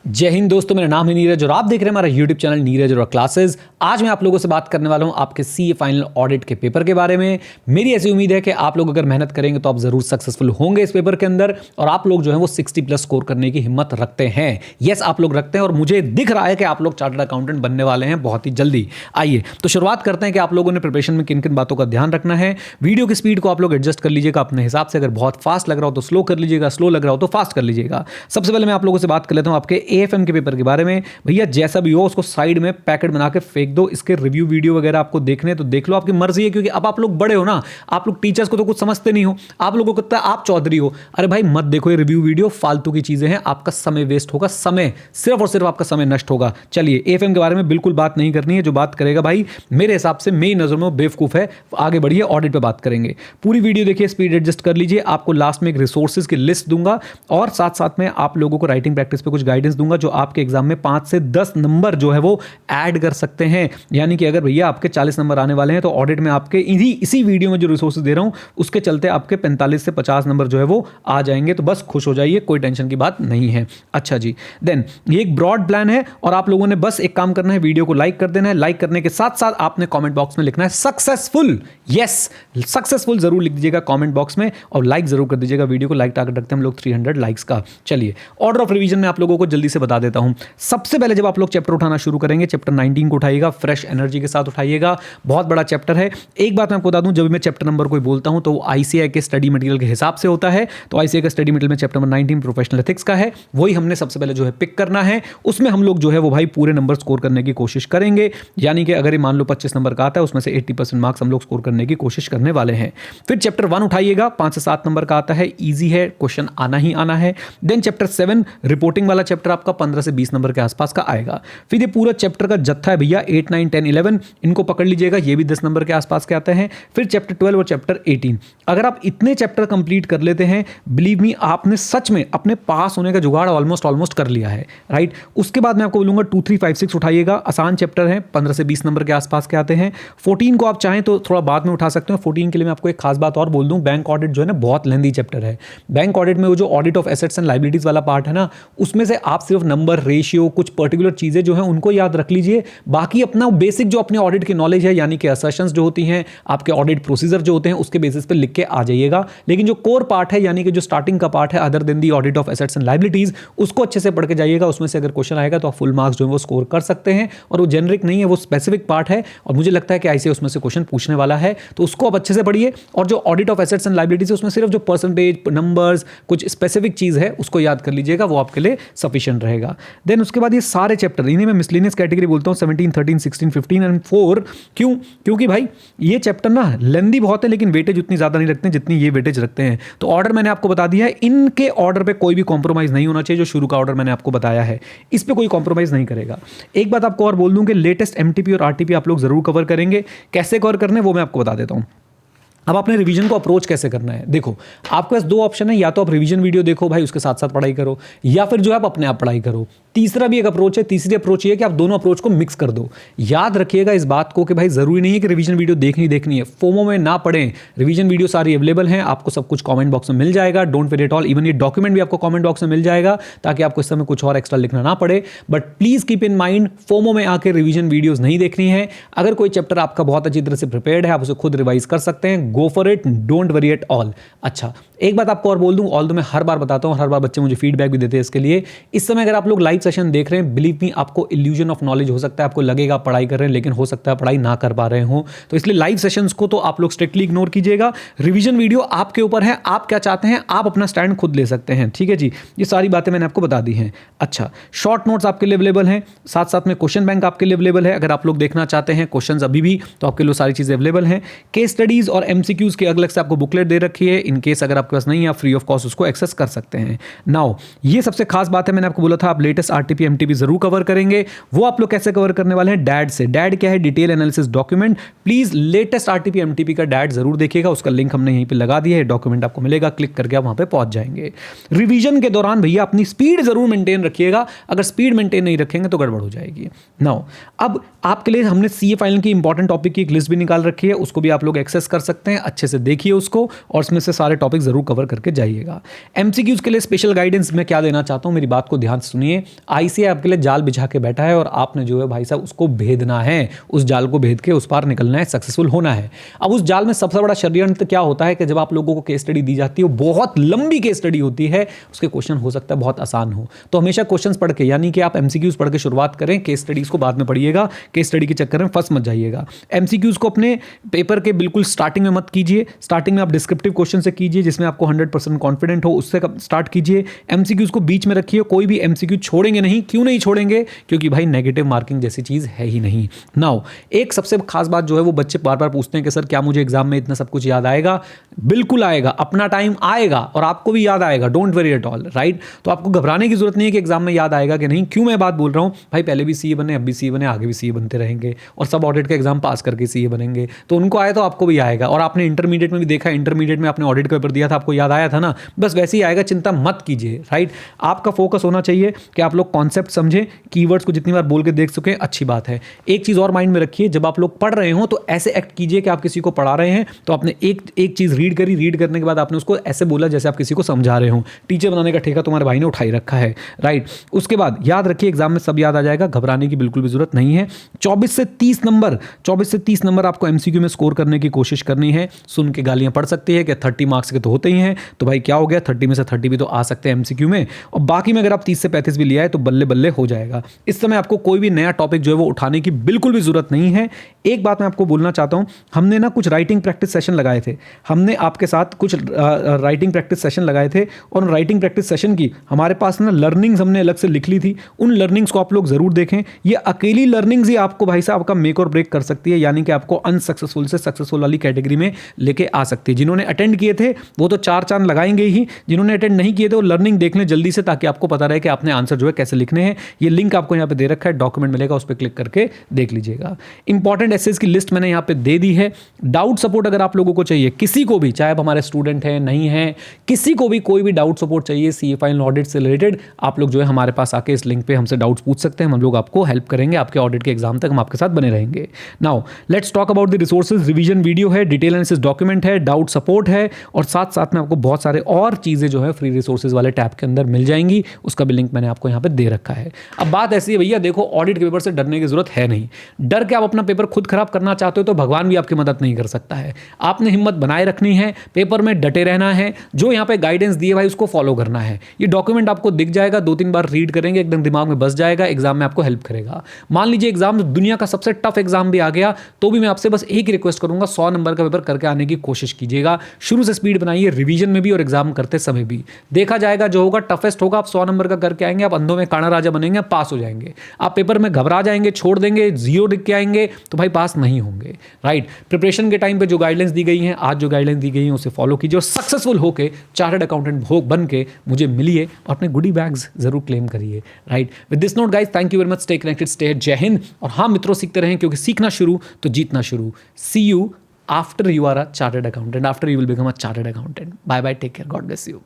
जय हिंद दोस्तों, मेरा नाम है नीरज और आप देख रहे हैं हमारा यूट्यूब चैनल नीरज और क्लासेस। आज मैं आप लोगों से बात करने वाला हूं आपके सीए फाइनल ऑडिट के पेपर के बारे में। मेरी ऐसी उम्मीद है कि आप लोग अगर मेहनत करेंगे तो आप जरूर सक्सेसफुल होंगे इस पेपर के अंदर और आप लोग जो है वो 60+ स्कोर करने की हिम्मत रखते हैं। यस, आप लोग रखते हैं और मुझे दिख रहा है कि आप लोग चार्टर्ड अकाउंटेंट बनने वाले हैं बहुत ही जल्दी। आइए तो शुरुआत करते हैं कि आप लोगों ने प्रिपरेशन में किन किन बातों का ध्यान रखना है। वीडियो की स्पीड को आप लोग एडजस्ट कर लीजिएगा अपने हिसाब से। अगर बहुत फास्ट लग रहा हो तो स्लो कर लीजिएगा, स्लो लग रहा हो तो फास्ट कर लीजिएगा। सबसे पहले मैं आप लोगों से बात कर लेता हूं आपके एएफएम के पेपर के बारे में। भैया जैसा भी हो उसको साइड में पैकेट बना के फेंक दो। इसके रिव्यू वीडियो वगैरह आपको देखने तो देख लो, आपकी मर्जी है, क्योंकि अब आप लोग बड़े हो ना, आप लोग टीचर्स को तो कुछ समझते नहीं हो, आप लोगों को लगता है आप चौधरी हो। अरे भाई मत देखो ये रिव्यू वीडियो, फालतू की चीजें हैं, आपका समय वेस्ट होगा, समय सिर्फ और सिर्फ आपका समय नष्ट होगा। चलिए एएफएम के बारे में बिल्कुल बात नहीं करनी है। जो बात करेगा भाई मेरे हिसाब से मेरी नजर में बेवकूफ है। आगे बढ़िए, ऑडिट पे बात करेंगे। पूरी वीडियो देखिए, स्पीड एडजस्ट कर लीजिए। आपको लास्ट में एक रिसोर्सेज की लिस्ट दूंगा और साथ साथ में आप लोगों को राइटिंग प्रैक्टिस पे कुछ गाइडेंस दूंगा जो आपके एग्जाम में 5 से 10 नंबर जो है वो ऐड कर सकते हैं। यानी कि अगर भैया आपके 40 नंबर आने वाले हैं तो ऑडिट में आपके इसी वीडियो में जो रिसोर्सेज दे रहा हूं उसके चलते आपके 45 से 50 नंबर जो है वो आ जाएंगे। तो बस खुश हो जाइए, कोई टेंशन की बात नहीं है। अच्छा जी, देन ये एक ब्रॉड प्लान है और आप लोगों ने बस एक काम करना है, वीडियो को लाइक कर देना है। लाइक करने के साथ साथ आपने कमेंट बॉक्स में लिखना है सक्सेसफुल। यस, सक्सेसफुल जरूर लिख दीजिएगा कमेंट बॉक्स में और लाइक जरूर कर दीजिएगा। वीडियो को लाइक टारगेट रखते हैं हम लोग 300 लाइक्स का। चलिए ऑर्डर ऑफ रिवीजन में आप लोगों को जल्दी से बता देता हूं। सबसे पहले जब आप लोग चैप्टर उठाना शुरू करेंगे, चैप्टर 19 को उठाइएगा, फ्रेश एनर्जी के साथ उठाइएगा। बहुत बड़ा चैप्टर है। एक बात मैं आपको बता दूं, जब मैं चैप्टर नंबर कोई बोलता हूं तो आईसीएआई के स्टडी मटेरियल के हिसाब से होता है। तो आईसीएआई का स्टडी मटेरियल में चैप्टर नंबर 19 प्रोफेशनल एथिक्स का है, वही हमने सबसे पहले जो है पिक करना है। उसमें हम लोग जो है वो भाई पूरे नंबर स्कोर करने की कोशिश करेंगे। यानी कि अगर ये मान लो 25 नंबर का आता है उसमें से 80% मार्क्स हम लोग स्कोर करने की कोशिश करने वाले हैं। फिर चैप्टर 1 उठाइएगा, 5 से 7 नंबर का आता है, ईजी है, क्वेश्चन आना ही आना है। देन चैप्टर 7 रिपोर्टिंग वाला चैप्टर आपका 15 से 20 नंबर के आसपास का आएगा। फिर ये पूरा चैप्टर का जत्था है भैया 8, 9, 10, 11 इनको पकड़ लीजिएगा, ये भी 10 नंबर के आसपास के आते हैं। फिर चैप्टर 12 और चैप्टर 18, अगर आप इतने चैप्टर कंप्लीट कर लेते हैं, बिलीव मी आपने सच में अपने पास होने का जुगाड़ ऑलमोस्ट कर लिया है, राइट। उसके बाद मैं आपको बोलूंगा 2, 3, 5, 6 उठाइएगा। आसान चैप्टर है, 15 से 20 नंबर के आसपास के आते हैं। 14 को आप चाहें तो थोड़ा बाद में उठा सकते हैं। 14 के लिए मैं आपको एक खास बात और बोल दूं, बैंक ऑडिट जो है ना बहुत लेंदी चैप्टर है। बैंक ऑडिट में वो जो audit of assets and liabilities वाला पार्ट है ना, उसमें से आप सिर्फ नंबर, रेशियो, कुछ पर्टिकुलर चीजें जो है उनको याद रख लीजिए। बाकी अपना बेसिक जो अपने ऑडिट की नॉलेज है, यानी कि असर्शंस जो होती हैं, आपके ऑडिट प्रोसीजर जो होते हैं, उसके बेसिस पे लिख के आ जाइएगा। लेकिन जो कोर पार्ट है, यानी कि जो स्टार्टिंग का पार्ट है other than the audit of assets and liabilities, उसको अच्छे से पढ़ के जाइएगा। उसमें से अगर क्वेश्चन आएगा तो आप फुल मार्क्स जो है वो स्कोर कर सकते हैं। और वो जेनरिक नहीं है, वो स्पेसिफिक पार्ट है और मुझे लगता है कि आईसीएआई उसमें से क्वेश्चन पूछने वाला है, तो उसको आप अच्छे से पढ़िए। और जो audit of assets and liabilities है उसमें सिर्फ जो परसेंटेज, नंबर्स, कुछ स्पेसिफिक चीज है उसको याद कर लीजिएगा, वो आपके लिए सफिशिएंट रहेगा। देन उसके बाद ये सारे चैप्टर, इन्हें मैं मिसलेनियस कैटेगरी बोलता हूँ, 17, 13, 16, 15 एंड 4। क्यों? क्योंकि भाई ये चैप्टर ना लेंदी बहुत है लेकिन वेटेज उतनी ज्यादा नहीं रखते जितनी ये वेटेज रखते हैं। तो ऑर्डर मैंने आपको बता दिया है, इनके ऑर्डर पे कोई भी कॉम्प्रोमाइज नहीं होना चाहिए। जो शुरू का ऑर्डर मैंने आपको बताया है इस पे कोई कॉम्प्रोमाइज नहीं करेगा। एक बात आपको और बोल दूं कि लेटेस्ट एमटीपी और आरटीपी आप लोग जरूर कवर करेंगे। कैसे कवर करने वो मैं आपको बता देता हूं। अब आपने रिवीजन को अप्रोच कैसे करना है, देखो आपके पास 2 ऑप्शन है, या तो आप रिवीजन वीडियो देखो भाई उसके साथ साथ पढ़ाई करो, या फिर जो आप अपने आप पढ़ाई करो। तीसरा भी एक अप्रोच है। तीसरी अप्रोच ये है कि आप दोनों अप्रोच को मिक्स कर दो। याद रखिएगा इस बात को कि भाई जरूरी नहीं है कि रिवीजन वीडियो देखनी है, फोमो में ना पढ़ें। रिवीजन वीडियो सारी अवेलेबल हैं, आपको सब कुछ कमेंट बॉक्स में मिल जाएगा। Don't worry at all, even ये डॉक्यूमेंट भी आपको कमेंट बॉक्स में मिल जाएगा ताकि आपको इस समय कुछ और एक्स्ट्रा लिखना ना पड़े। But please keep in mind, FOMO में आकर रिवीजन वीडियोस नहीं देखनी है। अगर कोई चैप्टर आपका बहुत अच्छी तरह से प्रिपेयर्ड है, आप उसे खुद रिवाइज कर सकते हैं। Go for it, don't worry at all. अच्छा एक बात आपको और बोल दूं, ऑल तो मैं हर बार बताता हूं, हर बार बच्चे मुझे फीडबैक भी देते हैं इसके लिए। इस समय अगर आप लोग लाइव सेशन देख रहे हैं, बिलीव मी आपको इल्यूजन ऑफ नॉलेज हो सकता है, आपको लगेगा आप पढ़ाई कर रहे हैं लेकिन हो सकता है पढ़ाई ना कर पा रहे हो। तो इसलिए लाइव सेशंस को तो आप लोग स्ट्रिक्टली इग्नोर कीजिएगा। रिवीजन वीडियो आपके ऊपर है, आप क्या चाहते हैं, आप अपना स्टैंड खुद ले सकते हैं। ठीक है जी, ये सारी बातें मैंने आपको बता दी हैं। अच्छा, शॉर्ट नोट्स आपके लिए अवेलेबल हैं, साथ साथ में क्वेश्चन बैंक आपके लिए अवेलेबल है। अगर आप लोग देखना चाहते हैं क्वेश्चन अभी भी, तो आपके लिए सारी चीजें अवेलेबल हैं। केस स्टडीज और एमसीक्यूज की अलग से आपको बुकलेट दे रखी है। इन केस अगर आपके पास नहीं है, आप फ्री ऑफ कॉस्ट उसको एक्सेस कर सकते हैं। नाउ ये सबसे खास बात है, मैंने आपको बोला था आप लेटेस्ट आरटीपी एमटीपी जरूर कवर करेंगे। वो आप लोग कैसे कवर करने वाले हैं, डैड से। डैड क्या है, detail analysis document. Please latest RTP MTP का डैड जरूर देखिएगा, उसका लिंक हमने यहीं पे लगा दिया है। डॉक्यूमेंट आपको मिलेगा, क्लिक करके आप वहां पे पहुंच जाएंगे। रिवीजन के दौरान भैया अपनी स्पीड जरूर मेंटेन रखिएगा, अगर स्पीड मेंटेन नहीं रखेंगे तो गड़बड़ हो जाएगी। नाउ अब आपके लिए हमने सीए फाइनल की इंपॉर्टेंट टॉपिक की एक लिस्ट भी निकाल रखी है, उसको भी आप लोग एक्सेस कर सकते हैं। अच्छे से देखिए उसको और उसमें से सारे टॉपिक जरूर जरूर कवर करके जाइएगा। एमसीक्यूज के लिए स्पेशल गाइडेंस मैं क्या देना चाहता हूँ, मेरी बात को ध्यान से सुनिए। आईसीए आपके लिए जाल बिछा के बैठा है और आपने जो है भाई साहब उसको भेदना है, उस जाल को भेद के उस पार निकलना है, सक्सेसफुल होना है। अब उस जाल में सबसे बड़ा षड्यंत्र क्या होता है कि जब आप लोगों को केस स्टडी दी जाती है, वो बहुत लंबी केस स्टडी होती है, उसके क्वेश्चन हो सकता है बहुत आसान हो। तो हमेशा क्वेश्चंस पढ़ के, यानी कि आप एमसीक्यूज पढ़ के शुरुआत करें, केस स्टडीज को बाद में पढ़िएगा, केस स्टडी के चक्कर में फंस मत जाइएगा। एमसीक्यूज को अपने पेपर के बिल्कुल स्टार्टिंग में मत कीजिए, स्टार्टिंग में आप डिस्क्रिप्टिव क्वेश्चन से कीजिए जिसमें आपको 100% कॉन्फिडेंट हो, उससे स्टार्ट कीजिए। एमसीक्यूज को बीच में रखिए, कोई भी एमसीक्यू छोड़ेंगे नहीं। क्यों नहीं छोड़ेंगे? क्योंकि भाई नेगेटिव मार्किंग जैसी चीज है ही नहीं। नाउ एक सबसे खास बात जो है, वो बच्चे बार बार पूछते हैं कि सर क्या मुझे एग्जाम में इतना सब कुछ याद आएगा? बिल्कुल आएगा, अपना टाइम आएगा और आपको भी याद आएगा, don't worry at all, right? तो आपको घबराने की जरूरत नहीं है कि एग्जाम में याद आएगा कि नहीं। क्यों मैं बात बोल रहा हूं भाई, पहले भी सीए बने, अब भी सीए बने, आगे भी सीए बनते रहेंगे और सब ऑडिट का एग्जाम पास करके सीए बनेंगे। तो उनको आए तो आपको भी आएगा। और आपने इंटरमीडिएट में भी देखा, इंटरमीडिएट में आपने ऑडिट का पेपर दिया था, आपको याद आया था ना, बस वैसे ही आएगा, चिंता मत कीजिए, राइट? आपका फोकस होना चाहिए कि आप लोग कॉन्सेप्ट समझें, कीवर्ड्स को जितनी बार बोल के देख सकें, अच्छी बात है। एक चीज और माइंड में रखिए, जब आप लोग पढ़ रहे हो तो ऐसे एक्ट कीजिए कि आप किसी को पढ़ा रहे हैं, तो आपने एक चीज रीड करी, रीड करने के बाद आपने उसको ऐसे बोला जैसे आप किसी को समझा रहे हो। टीचर बनाने का ठेका तुम्हारे भाई ने उठाई रखा है, राइट? उसके बाद याद रखिए, एग्जाम में सब याद आ जाएगा, घबराने की बिल्कुल भी जरूरत नहीं है। 24 से 30 नंबर आपको एमसीक्यू में स्कोर करने की कोशिश करनी है। सुन के गालियां पड़ सकती है कि 30 मार्क्स के तो होते ही हैं, तो भाई क्या हो गया, 30 में से 30 भी तो आ सकते हैं एमसीक्यू में, और बाकी में अगर आप 30 से 35 भी लिया है तो बल्ले बल्ले हो जाएगा। इस समय आपको कोई भी नया टॉपिक जो है वो उठाने की बिल्कुल भी जरूरत नहीं है। एक बात मैं आपको बोलना चाहता हूं, हमने ना कुछ राइटिंग प्रैक्टिस सेशन लगाए थे, हमने आपके साथ कुछ राइटिंग प्रैक्टिस सेशन लगाए थे, और राइटिंग प्रैक्टिस सेशन की हमारे पास ना लर्निंग्स हमने अलग से लिख ली थी। उन लर्निंग्स को आप लोग जरूर देखें। ये अकेली लर्निंग्स ही आपको भाई साहब का मेक और ब्रेक कर सकती है, यानी कि आपको अनसक्सेसफुल से सक्सेसफुल वाली कैटेगरी में लेके आ सकती है। जिन्होंने अटेंड किए थे वो तो 4 चांद लगाएंगे ही, जिन्होंने अटेंड नहीं किए थे वो लर्निंग देख लें जल्दी से, ताकि आपको पता रहे कि आपने आंसर जो है कैसे लिखने हैं। ये लिंक आपको यहाँ पे दे रखा है, डॉक्यूमेंट मिलेगा, उस पर क्लिक करके देख लीजिएगा। इंपॉर्टेंट एसेज की लिस्ट मैंने यहाँ पे दे दी है। डाउट सपोर्ट अगर आप लोगों को चाहिए, किसी को भी, चाहे आप हमारे स्टूडेंट हैं नहीं हैं, किसी को भी कोई भी डाउट सपोर्ट चाहिए सीए फाइनल ऑडिट से रिलेटेड, आप लोग जो है हमारे पास आके इस लिंक पे हमसे डाउट्स पूछ सकते हैं। हम लोग आपको हेल्प करेंगे, आपके ऑडिट के एग्जाम तक हम आपके साथ बने रहेंगे। Now let's talk about the resources. Revision video है, डिटेल एनालिसिस डॉक्यूमेंट है, डाउट सपोर्ट है, और साथ साथ में आपको बहुत सारे और चीजें जो है फ्री रिसोर्सेज वाले टैब के अंदर मिल जाएंगी। उसका भी लिंक मैंने आपको यहाँ पे दे रखा है। अब बात ऐसी है भैया, देखो ऑडिट के पेपर से डरने की जरूरत है नहीं। डर के आप अपना पेपर खुद खराब करना चाहते हो तो भगवान भी आपकी मदद नहीं कर सकता है। आपने हिम्मत बनाए रखनी है, पेपर में डटे रहना है, जो यहाँ पे गाइडेंस दिए भाई उसको फॉलो करना है। ये डॉक्यूमेंट आपको दिख जाएगा, 2-3 बार रीड करेंगे, एकदम दिमाग में बस जाएगा, एग्जाम में आपको हेल्प करेगा। मान लीजिए एग्जाम दुनिया का सबसे टफ एग्जाम भी आ गया, तो भी मैं आपसे बस एक ही रिक्वेस्ट करूंगा, 100 नंबर का पेपर करके आने की कोशिश कीजिएगा। शुरू से स्पीड बनाइए, रिवीजन में भी और एग्जाम करते समय भी। देखा जाएगा जो होगा टफेस्ट होगा, आप 100 नंबर का करके आएंगे, आप अंधों में काना राजा बनेंगे, आप पास हो जाएंगे। आप पेपर में घबरा जाएंगे, छोड़ देंगे, 0 लिख के आएंगे, तो भाई पास नहीं होंगे, राइट? प्रिपरेशन के टाइम पे जो गाइडलाइंस दी गई हैं, आज जो गाइडलाइंस दी गई हैं उसे फॉलो कीजिए और सक्सेसफुल होकर चार्टर्ड अकाउंटेंट बन के मुझे मिलिए और अपने गुडी बैग्स जरूर क्लेम करिए, right? With this note guys, thank you very much, stay connected, stay जय हिंद। और हाँ मित्रों, सीखते रहें, क्योंकि सीखना शुरू तो जीतना शुरू। See you after you are a chartered accountant, after you will become a chartered accountant. Bye bye, take care, God bless you.